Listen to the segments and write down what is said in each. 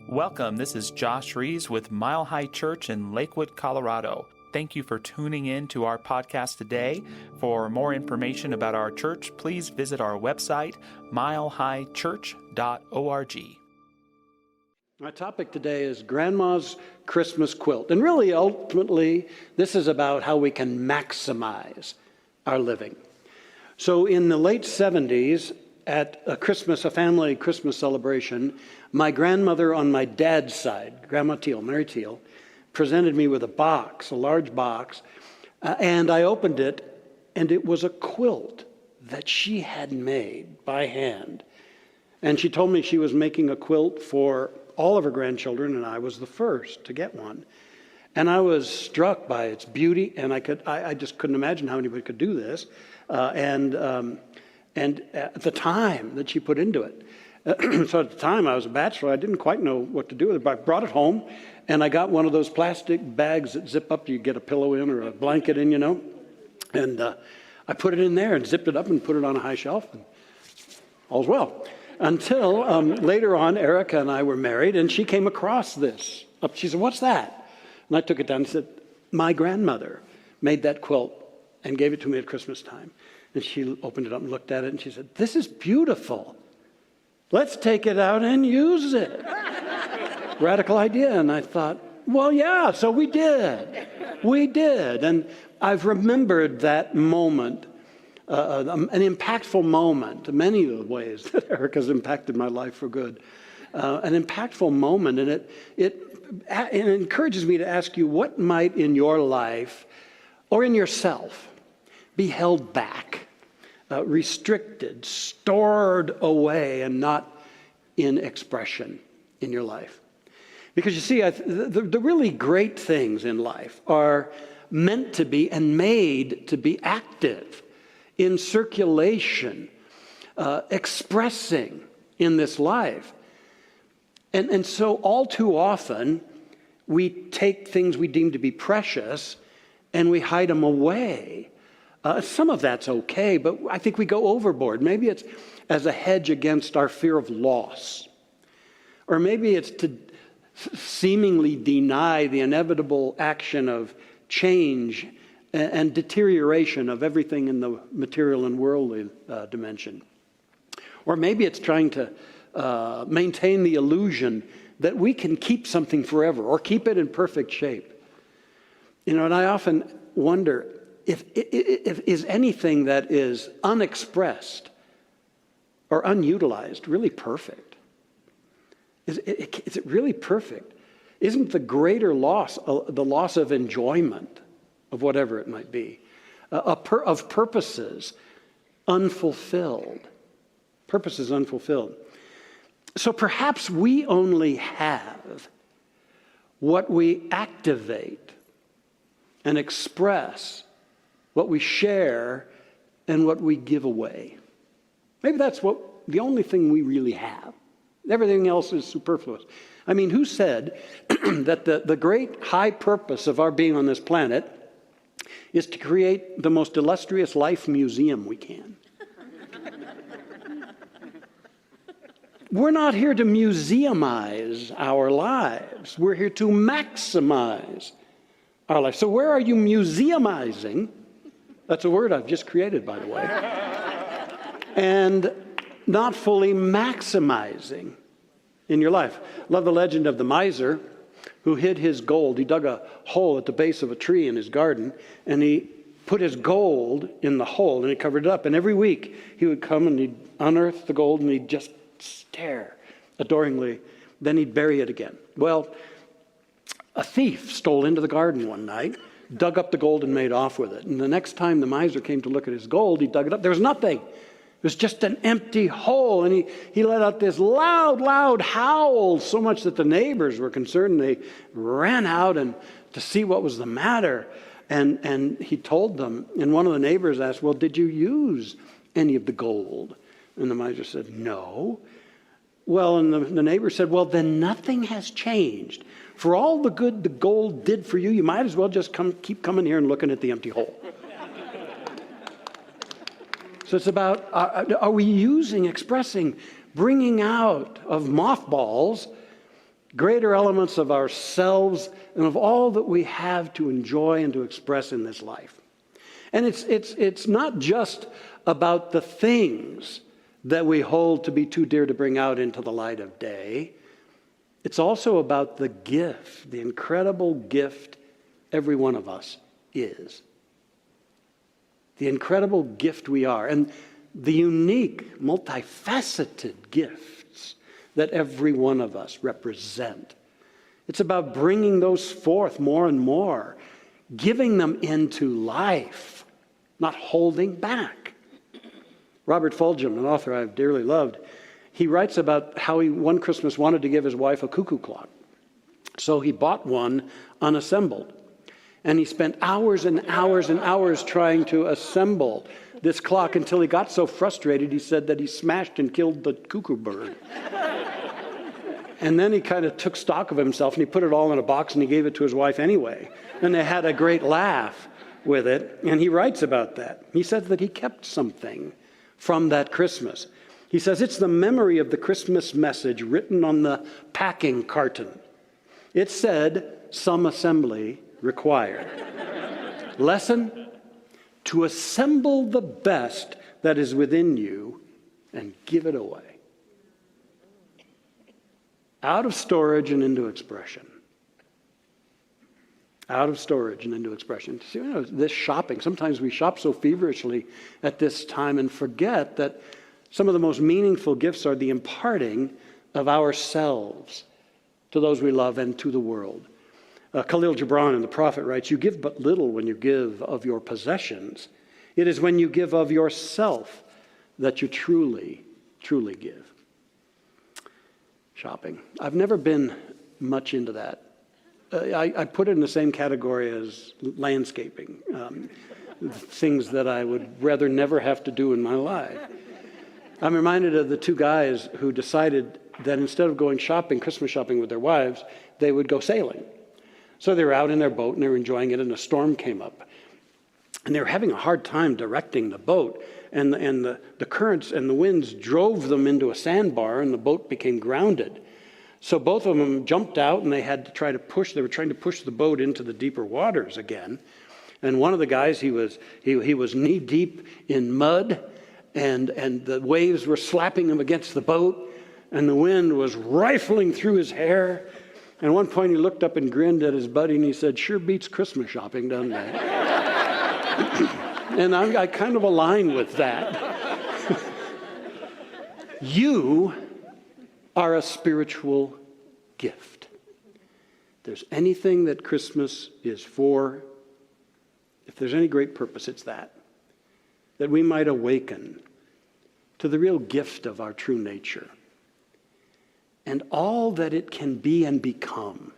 Welcome, this is Josh Rees with Mile High Church in Lakewood, Colorado. Thank you for tuning in to our podcast today. For more information about our church, please visit our website, milehighchurch.org. My topic today is Grandma's Christmas Quilt. And really, ultimately, this is about how we can maximize our living. So in the late 70s, at a family Christmas celebration, my grandmother on my dad's side, Grandma Teel, Mary Teel, presented me with a large box, and I opened it, and it was a quilt that she had made by hand. And she told me she was making a quilt for all of her grandchildren, and I was the first to get one. And I was struck by its beauty, and I just couldn't imagine how anybody could do this. And at the time that she put into it. So at the time I was a bachelor, I didn't quite know what to do with it, but I brought it home, and I got one of those plastic bags that zip up, you get a pillow in or a blanket in, and I put it in there and zipped it up and put it on a high shelf, and all's well. Until later on, Erica and I were married, and she came across this. She said, "What's that?" And I took it down and said, "My grandmother made that quilt and gave it to me at Christmas time." And she opened it up and looked at it, and she said, "This is beautiful. Let's take it out and use it." Radical idea. And I thought, well, yeah, so we did. We did. And I've remembered that moment, an impactful moment, many of the ways that Erica's impacted my life for good. An impactful moment, and it encourages me to ask you, what might in your life or in yourself be held back, restricted, stored away, and not in expression in your life? Because you see, the really great things in life are meant to be and made to be active, in circulation, expressing in this life. And so all too often, we take things we deem to be precious and we hide them away. Some of that's okay, but I think we go overboard. Maybe it's as a hedge against our fear of loss. Or maybe it's to seemingly deny the inevitable action of change and deterioration of everything in the material and worldly dimension. Or maybe it's trying to maintain the illusion that we can keep something forever or keep it in perfect shape. And I often wonder, if is anything that is unexpressed or unutilized really perfect? Is it really perfect? Isn't the greater loss the loss of enjoyment of whatever it might be, of purposes unfulfilled? Purposes unfulfilled. So perhaps we only have what we activate and express, what we share, and what we give away. Maybe that's the only thing we really have. Everything else is superfluous. I mean, who said that the great high purpose of our being on this planet is to create the most illustrious life museum we can? We're not here to museumize our lives. We're here to maximize our life. So where are you museumizing? That's a word I've just created, by the way. And not fully maximizing in your life. Love the legend of the miser who hid his gold. He dug a hole at the base of a tree in his garden, and he put his gold in the hole, and he covered it up. And every week he would come and he'd unearth the gold, and he'd just stare adoringly. Then he'd bury it again. Well, a thief stole into the garden one night, dug up the gold and made off with it. And the next time the miser came to look at his gold, he dug it up. There was nothing. It was just an empty hole. And he let out this loud howl, so much that the neighbors were concerned. They ran out to see what was the matter. And he told them. And one of the neighbors asked, "Well, did you use any of the gold?" And the miser said, "No." Well, and the neighbor said, "Well, then nothing has changed. For all the good the gold did for you, you might as well just keep coming here and looking at the empty hole." So it's about, are we expressing, bringing out of mothballs greater elements of ourselves and of all that we have to enjoy and to express in this life. And it's not just about the things that we hold to be too dear to bring out into the light of day. It's also about the gift, the incredible gift every one of us is. The incredible gift we are, and the unique, multifaceted gifts that every one of us represent. It's about bringing those forth more and more, giving them into life, not holding back. Robert Fulghum, an author I've dearly loved, he writes about how he one Christmas wanted to give his wife a cuckoo clock. So he bought one unassembled. And he spent hours and hours and hours trying to assemble this clock until he got so frustrated, he said that he smashed and killed the cuckoo bird. And then he kind of took stock of himself and he put it all in a box and he gave it to his wife anyway. And they had a great laugh with it. And he writes about that. He says that he kept something from that Christmas. He says, it's the memory of the Christmas message written on the packing carton. It said, some assembly required. Lesson, to assemble the best that is within you and give it away. Out of storage and into expression. Out of storage and into expression. See, this shopping, sometimes we shop so feverishly at this time and forget that some of the most meaningful gifts are the imparting of ourselves to those we love and to the world. Khalil Gibran in The Prophet writes, you give but little when you give of your possessions. It is when you give of yourself that you truly, truly give. Shopping. I've never been much into that. I put it in the same category as landscaping, things that I would rather never have to do in my life. I'm reminded of the two guys who decided that instead of going shopping, Christmas shopping with their wives, they would go sailing. So they were out in their boat and they were enjoying it, and a storm came up. And they were having a hard time directing the boat, and the currents and the winds drove them into a sandbar, and the boat became grounded. So both of them jumped out, and they were trying to push the boat into the deeper waters again. And one of the guys, he was knee deep in mud, and the waves were slapping him against the boat, and the wind was rifling through his hair. And at one point he looked up and grinned at his buddy and he said, sure beats Christmas shopping, doesn't it? And I kind of align with that. You are a spiritual gift. If there's anything that Christmas is for, if there's any great purpose, it's that we might awaken to the real gift of our true nature and all that it can be and become.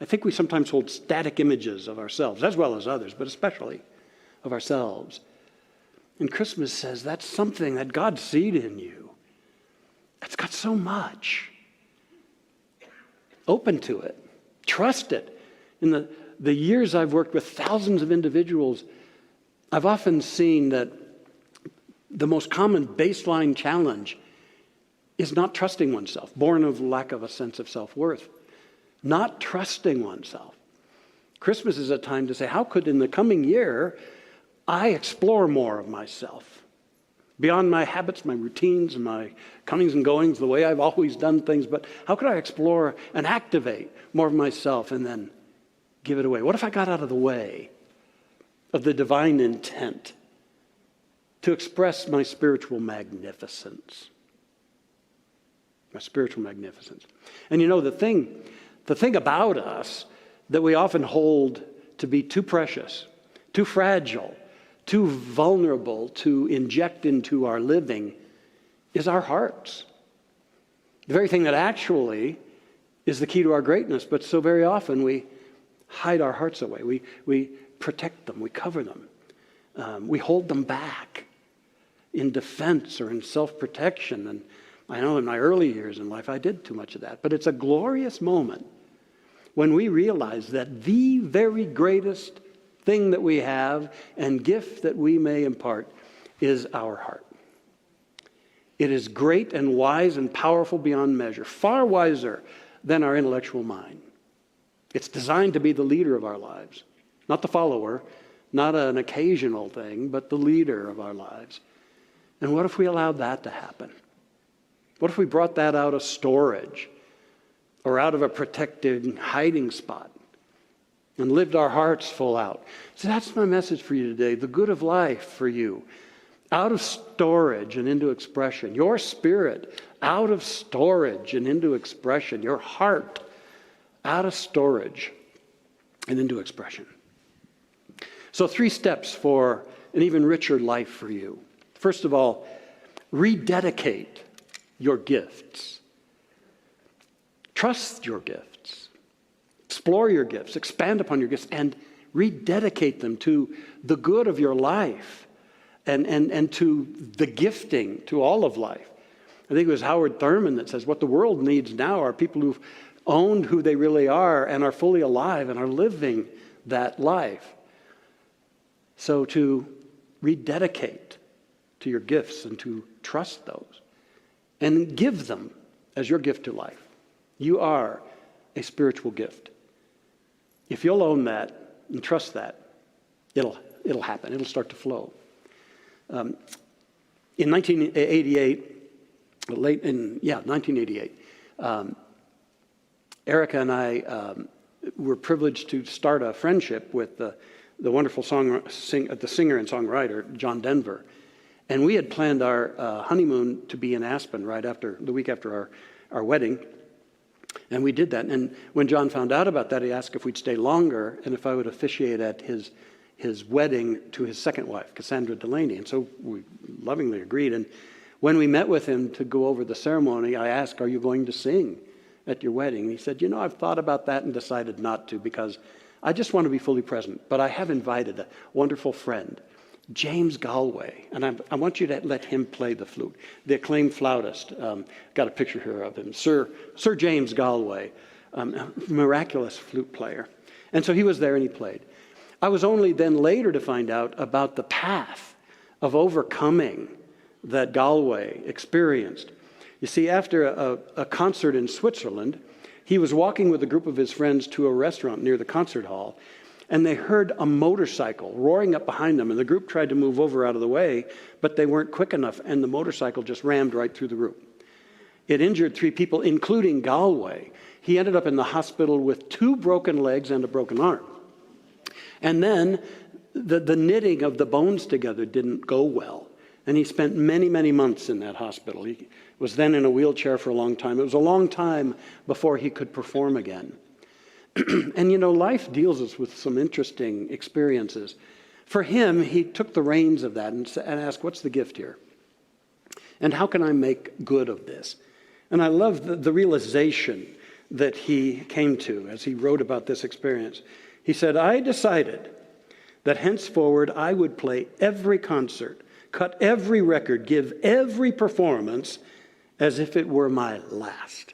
I think we sometimes hold static images of ourselves, as well as others, but especially of ourselves. And Christmas says that's something that God seed in you. It's got so much. Open to it. Trust it. In the years I've worked with thousands of individuals, I've often seen that the most common baseline challenge is not trusting oneself, born of lack of a sense of self-worth. Not trusting oneself. Christmas is a time to say, how could in the coming year I explore more of myself? Beyond my habits, my routines, my comings and goings, the way I've always done things, but how could I explore and activate more of myself and then give it away? What if I got out of the way of the divine intent to express my spiritual magnificence? My spiritual magnificence. And you know, the thing about us that we often hold to be too precious, too fragile, too vulnerable to inject into our living is our hearts. The very thing that actually is the key to our greatness, but so very often we hide our hearts away. We protect them, we cover them. We hold them back in defense or in self-protection. And I know in my early years in life I did too much of that. But it's a glorious moment when we realize that the very greatest thing that we have and gift that we may impart is our heart. It is great and wise and powerful beyond measure, far wiser than our intellectual mind. It's designed to be the leader of our lives, not the follower, not an occasional thing, but the leader of our lives. And what if we allowed that to happen? What if we brought that out of storage or out of a protected hiding spot and lived our hearts full out? So that's my message for you today, the good of life for you. Out of storage and into expression. Your spirit out of storage and into expression. Your heart out of storage and into expression. So 3 steps for an even richer life for you. First of all, rededicate your gifts. Trust your gifts. Explore your gifts. Expand upon your gifts and rededicate them to the good of your life. And to the gifting, to all of life. I think it was Howard Thurman that says what the world needs now are people who've owned who they really are and are fully alive and are living that life. So to rededicate to your gifts and to trust those and give them as your gift to life. You are a spiritual gift. If you'll own that and trust that, it'll happen. It'll start to flow. In 1988, Erica and I were privileged to start a friendship with the wonderful singer and songwriter John Denver. And we had planned our honeymoon to be in Aspen the week after our wedding. And we did that. And when John found out about that, he asked if we'd stay longer and if I would officiate at his wedding to his second wife, Cassandra Delaney. And so we lovingly agreed. And when we met with him to go over the ceremony, I asked, are you going to sing at your wedding? And he said, I've thought about that and decided not to because I just want to be fully present. But I have invited a wonderful friend, James Galway, and I want you to let him play the flute. The acclaimed flautist, got a picture here of him, Sir James Galway, a miraculous flute player. And so he was there and he played. I was only then later to find out about the path of overcoming that Galway experienced. You see, after a concert in Switzerland, he was walking with a group of his friends to a restaurant near the concert hall, and they heard a motorcycle roaring up behind them, and the group tried to move over out of the way, but they weren't quick enough, and the motorcycle just rammed right through the group. It injured 3 people, including Galway. He ended up in the hospital with 2 broken legs and a broken arm. And then the knitting of the bones together didn't go well. And he spent many, many months in that hospital. He was then in a wheelchair for a long time. It was a long time before he could perform again. And life deals us with some interesting experiences. For him, he took the reins of that and asked, what's the gift here? And how can I make good of this? And I love the realization that he came to as he wrote about this experience. He said, I decided that henceforward I would play every concert, cut every record, give every performance as if it were my last.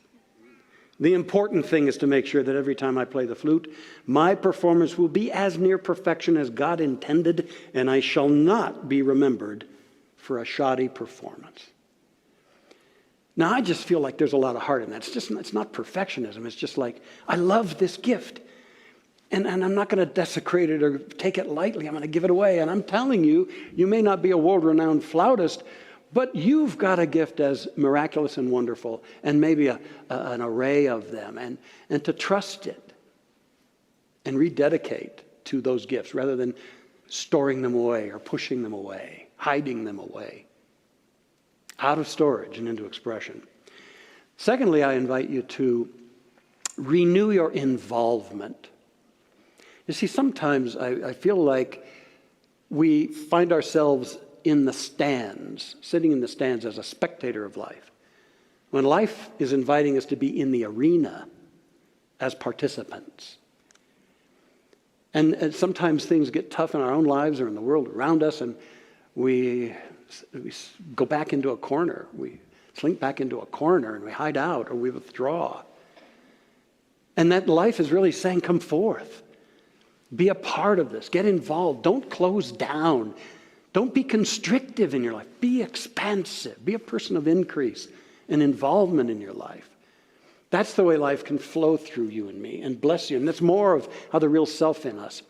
The important thing is to make sure that every time I play the flute, my performance will be as near perfection as God intended, and I shall not be remembered for a shoddy performance. Now, I just feel like there's a lot of heart in that. It's not perfectionism. It's just like, I love this gift. And I'm not going to desecrate it or take it lightly. I'm going to give it away. And I'm telling you, you may not be a world-renowned flautist, but you've got a gift as miraculous and wonderful, and maybe an array of them. And to trust it and rededicate to those gifts rather than storing them away or pushing them away, hiding them away, out of storage and into expression. Secondly, I invite you to renew your involvement. You see, sometimes I feel like we find ourselves in the stands, sitting in the stands as a spectator of life, when life is inviting us to be in the arena as participants. And sometimes things get tough in our own lives or in the world around us, and we go back into a corner. We slink back into a corner, and we hide out, or we withdraw. And that life is really saying, come forth. Be a part of this. Get involved. Don't close down. Don't be constrictive in your life. Be expansive. Be a person of increase and involvement in your life. That's the way life can flow through you and me and bless you. And that's more of how the real self in us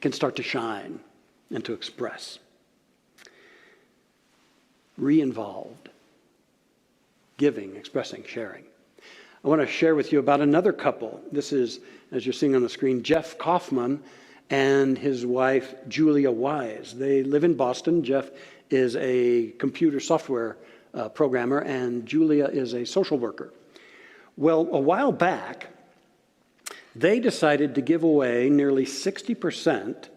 can start to shine and to express. Re-involved. Giving, expressing, sharing. I want to share with you about another couple. This is, as you're seeing on the screen, Jeff Kaufman and his wife, Julia Wise. They live in Boston. Jeff is a computer software programmer, and Julia is a social worker. Well, a while back, they decided to give away nearly 60%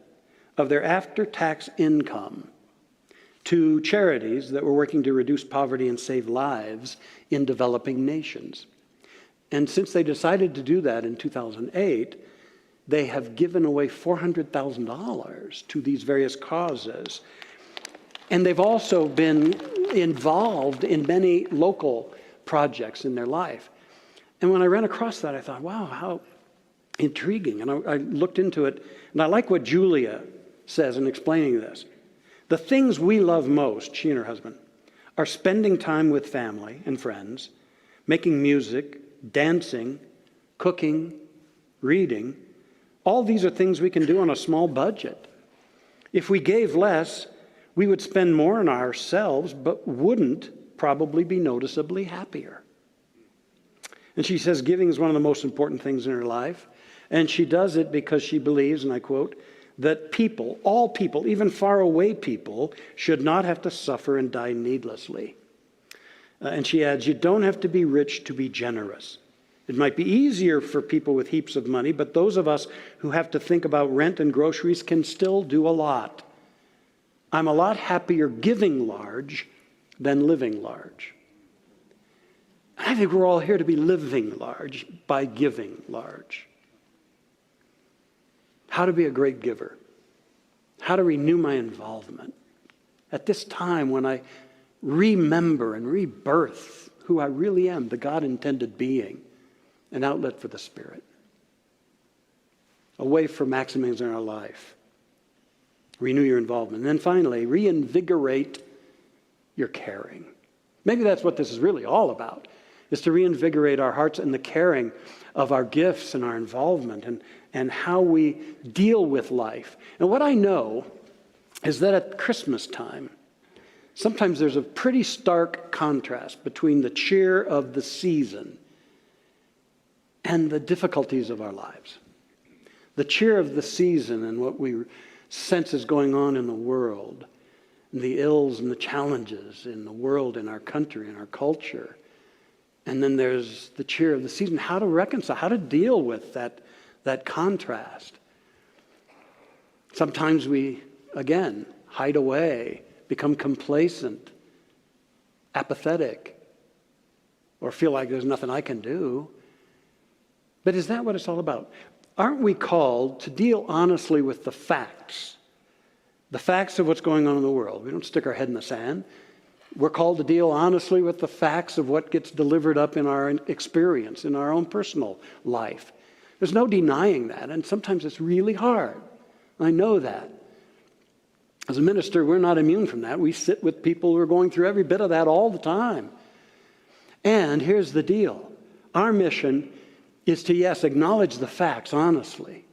of their after-tax income to charities that were working to reduce poverty and save lives in developing nations. And since they decided to do that in 2008, they have given away $400,000 to these various causes. And they've also been involved in many local projects in their life. And when I ran across that, I thought, wow, how intriguing. And I looked into it, and I like what Julia says in explaining this. The things we love most, she and her husband, are spending time with family and friends, making music, dancing, cooking, reading. All these are things we can do on a small budget. If we gave less, we would spend more on ourselves, but wouldn't probably be noticeably happier. And she says giving is one of the most important things in her life. And she does it because she believes, and I quote, that people, all people, even faraway people, should not have to suffer and die needlessly. And she adds, you don't have to be rich to be generous. It might be easier for people with heaps of money, but those of us who have to think about rent and groceries can still do a lot. I'm a lot happier giving large than living large. I think we're all here to be living large by giving large. How to be a great giver. How to renew my involvement. At this time when I remember and rebirth who I really am, the God-intended being, an outlet for the Spirit. A way for maximizing our life. Renew your involvement. And then finally, reinvigorate your caring. Maybe that's what this is really all about, is to reinvigorate our hearts and the caring of our gifts and our involvement and how we deal with life. And what I know is that at Christmas time, sometimes there's a pretty stark contrast between the cheer of the season and the difficulties of our lives. The cheer of the season and what we sense is going on in the world, and the ills and the challenges in the world, in our country, in our culture. And then there's the cheer of the season, how to reconcile, how to deal with that contrast. Sometimes we, again, hide away, become complacent, apathetic, or feel like there's nothing I can do. But is that what it's all about? Aren't we called to deal honestly with the facts of what's going on in the world? We don't stick our head in the sand. We're called to deal honestly with the facts of what gets delivered up in our experience, in our own personal life. There's no denying that, and sometimes it's really hard. I know that. As a minister, we're not immune from that. We sit with people who are going through every bit of that all the time. And here's the deal. Our mission is to, yes, acknowledge the facts honestly,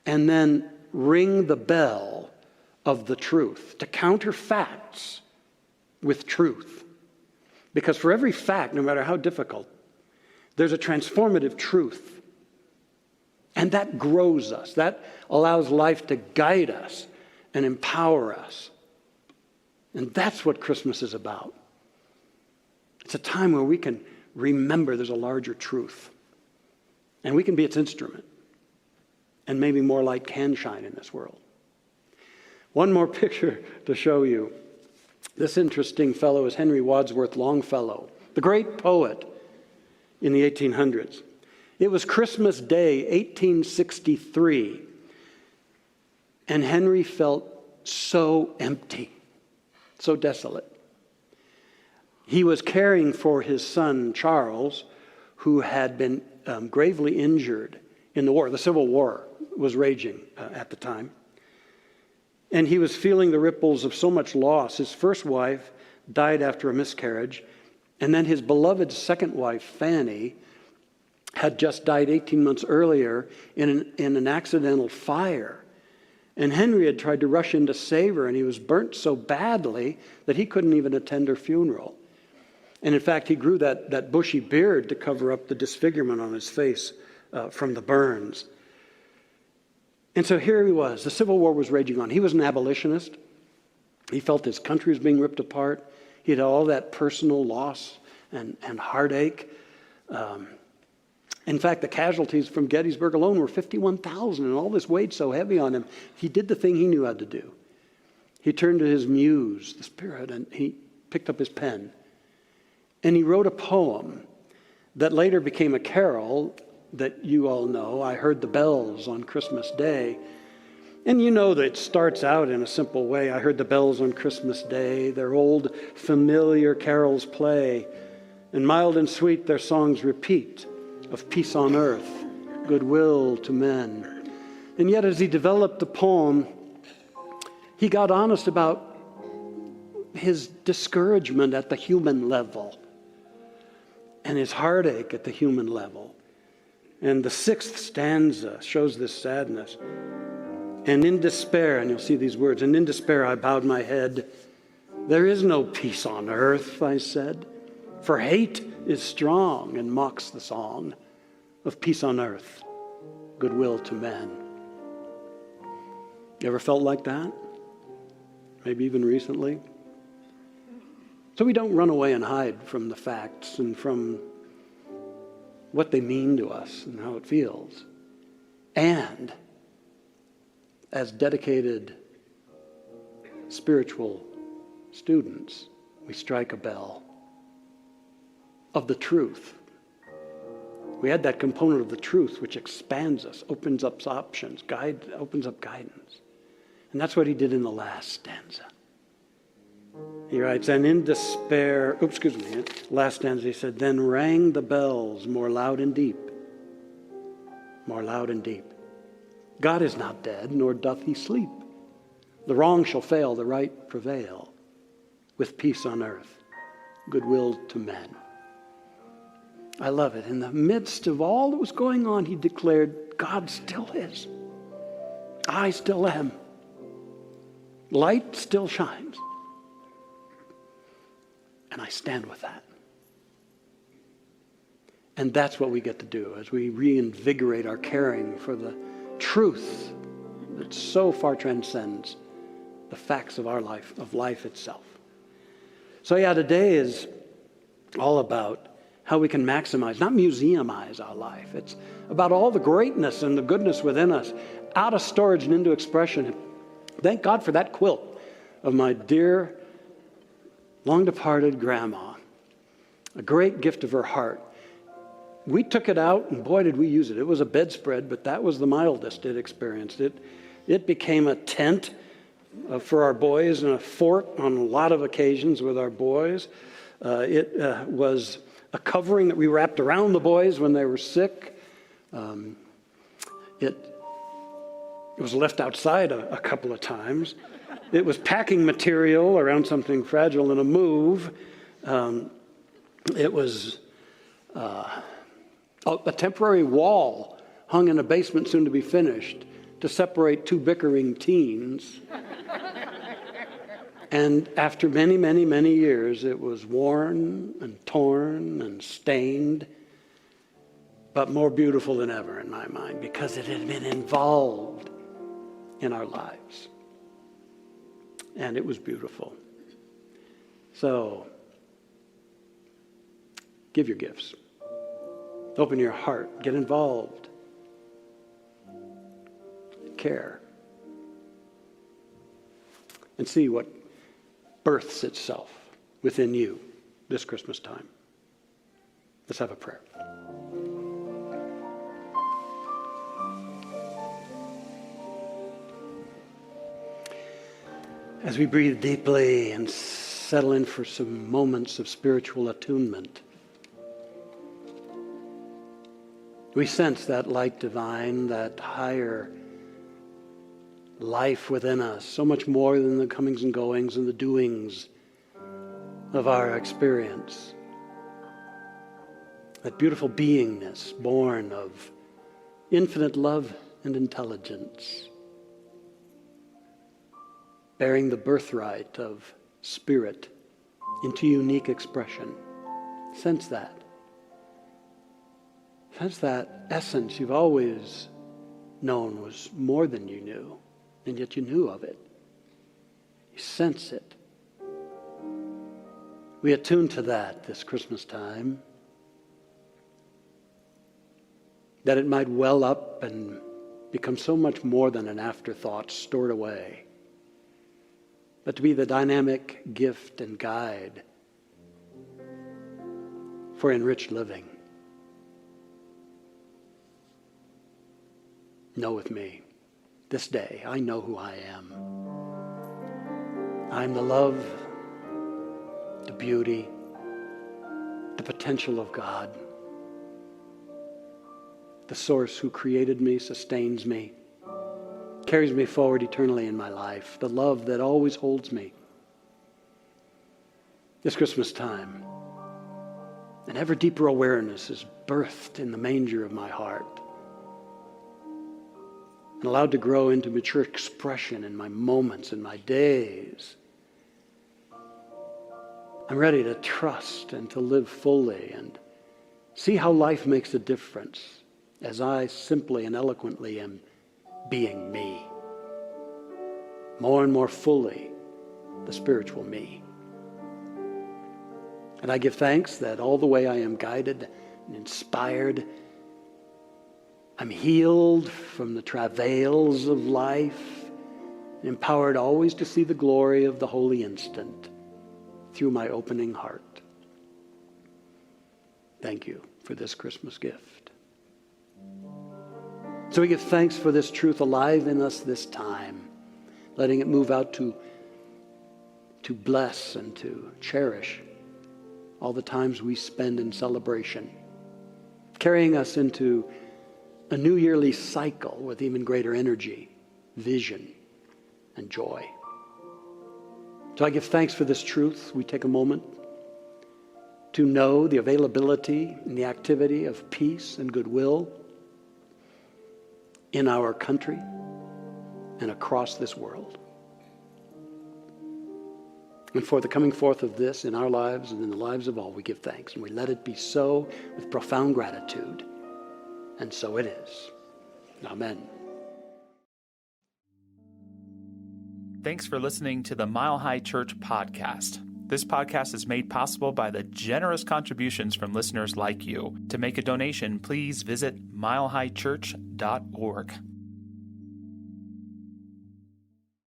and then ring the bell of the truth, to counter facts with truth. Because for every fact, no matter how difficult, there's a transformative truth. And that grows us. That allows life to guide us and empower us. And that's what Christmas is about. It's a time where we can remember there's a larger truth. And we can be its instrument. And maybe more light can shine in this world. One more picture to show you. This interesting fellow is Henry Wadsworth Longfellow, the great poet in the 1800s. It was Christmas Day, 1863, and Henry felt so empty, so desolate. He was caring for his son, Charles, who had been gravely injured in the war. The Civil War was raging at the time. And he was feeling the ripples of so much loss. His first wife died after a miscarriage, And then his beloved second wife, Fanny, had just died 18 months earlier in an accidental fire. And Henry had tried to rush in to save her, and he was burnt so badly that he couldn't even attend her funeral. And in fact, he grew that bushy beard to cover up the disfigurement on his face from the burns. And so here he was. The Civil War was raging on. He was an abolitionist. He felt his country was being ripped apart. He had all that personal loss and heartache. In fact, the casualties from Gettysburg alone were 51,000, and all this weighed so heavy on him. He did the thing he knew how to do. He turned to his muse, the Spirit, and he picked up his pen. And he wrote a poem that later became a carol that you all know. I heard the bells on Christmas Day. And you know that it starts out in a simple way. I heard the bells on Christmas Day. Their old familiar carols play. And mild and sweet their songs repeat, of peace on earth, goodwill to men. And yet as he developed the poem, he got honest about his discouragement at the human level and his heartache at the human level. And the 6th stanza shows this sadness. And in despair, and you'll see these words, and in despair I bowed my head. There is no peace on earth, I said, for hate is strong and mocks the song of peace on earth, goodwill to men. You ever felt like that? Maybe even recently? So we don't run away and hide from the facts and from what they mean to us and how it feels. And as dedicated spiritual students, we strike a bell of the truth. We add that component of the truth which expands us, opens up options, opens up guidance. And that's what he did in the last stanza. He writes, and in despair, last stanza he said, then rang the bells more loud and deep, more loud and deep. God is not dead, nor doth he sleep. The wrong shall fail, the right prevail, with peace on earth, goodwill to men. I love it. In the midst of all that was going on, he declared, God still is. I still am. Light still shines. And I stand with that. And that's what we get to do as we reinvigorate our caring for the truth that so far transcends the facts of our life, of life itself. So yeah, today is all about how we can maximize, not museumize our life. It's about all the greatness and the goodness within us, out of storage and into expression. Thank God for that quilt of my dear, long-departed grandma, a great gift of her heart. We took it out, and boy, did we use it. It was a bedspread, but that was the mildest it experienced. It became a tent for our boys and a fort on a lot of occasions with our boys. It was a covering that we wrapped around the boys when they were sick. It was left outside a couple of times. It was packing material around something fragile in a move. It was a temporary wall hung in a basement soon to be finished to separate two bickering teens. And after many, many, many years, it was worn and torn and stained, but more beautiful than ever in my mind because it had been involved in our lives. And it was beautiful. So, give your gifts. Open your heart. Get involved. Care. And see what births itself within you this Christmas time. Let's have a prayer. As we breathe deeply and settle in for some moments of spiritual attunement, we sense that light divine, that higher life within us, so much more than the comings and goings and the doings of our experience. that beautiful beingness born of infinite love and intelligence, bearing the birthright of spirit into unique expression. Sense that. Sense that essence you've always known was more than you knew, and yet you knew of it. You sense it. We attune to that this Christmas time, that it might well up and become so much more than an afterthought stored away, but to be the dynamic gift and guide for enriched living. Know with me, this day I know who I am. I'm the love, the beauty, the potential of God. The source who created me, sustains me, carries me forward eternally in my life. The love that always holds me. This Christmas time, an ever deeper awareness is birthed in the manger of my heart and allowed to grow into mature expression in my moments and my days. I'm ready to trust and to live fully and see how life makes a difference as I simply and eloquently am being me. More and more fully, the spiritual me. And I give thanks that all the way I am guided and inspired, I'm healed from the travails of life, and empowered always to see the glory of the holy instant through my opening heart. Thank you for this Christmas gift. So we give thanks for this truth alive in us this time, letting it move out to bless and to cherish all the times we spend in celebration, carrying us into a new yearly cycle with even greater energy, vision, and joy. So I give thanks for this truth. We take a moment to know the availability and the activity of peace and goodwill in our country and across this world. And for the coming forth of this in our lives and in the lives of all, we give thanks. And we let it be so with profound gratitude. And so it is. Amen. Thanks for listening to the Mile High Church podcast. This podcast is made possible by the generous contributions from listeners like you. To make a donation, please visit milehighchurch.org.